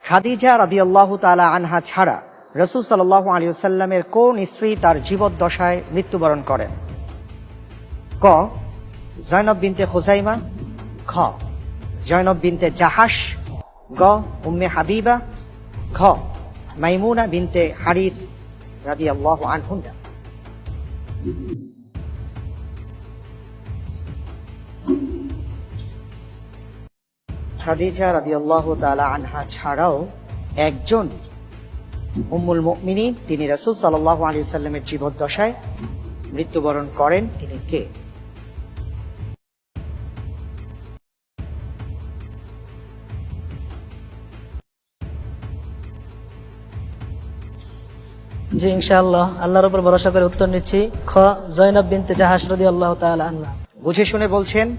খাদিজা রাদিয়াল্লাহু তাআলা আনহা ছাড়া রাসূল সাল্লাল্লাহু আলাইহি ওয়াসাল্লামের কোন স্ত্রী তার জীবদ্দশায় মৃত্যুবরণ করেন? ক. জয়নব বিনতে খুজাইমা, খ. জয়নব বিনতে জাহাশ, গ. উম্মে হাবিবা, ঘ. মাইমুনা বিনতে হারিস রাদিয়াল্লাহু আনহুন্না। খাদিজা রাদিয়াল্লাহু তাআলা আনহা ছাড়াও একজন উম্মুল মুমিনিন, তিনি রাসূল সাল্লাল্লাহু আলাইহি ওয়াসাল্লামের জীবদ্দশায় মৃত্যুবরণ করেন। তিনি কে? জি ইনশাআল্লাহ, আল্লাহর উপর ভরসা করে উত্তর নিচ্ছি। খ. জয়নব বিনতে জাহাশ রাদিয়াল্লাহু তাআলা আনহা। বুঝে শুনে বলছেন?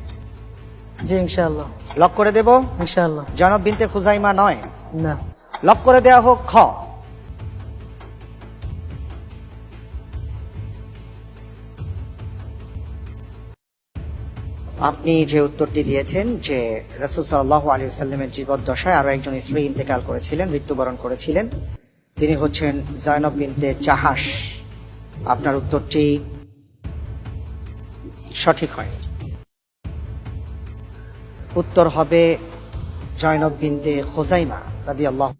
জি ইনশাআল্লাহ। লক করে দেব? ইনশাআল্লাহ। জয়নব বিনতে খুজাইমা নয়। না। লক করে দেয়া হোক। খ. আপনি যে উত্তরটি দিয়েছেন যে রাসূল সাল্লাল্লাহু আলাইহি ওয়াসাল্লামের জীবদ্দশায় আরো একজন স্ত্রী ইন্তেকাল করেছিলেন, মৃত্যুবরণ করেছিলেন, তিনি হচ্ছেন জয়নব বিনতে জাহাশ। আপনার উত্তরটি সঠিক হয়নি। উত্তর হবে জয়নব বিনতে খুজাইমা রাদিয়াল্লাহু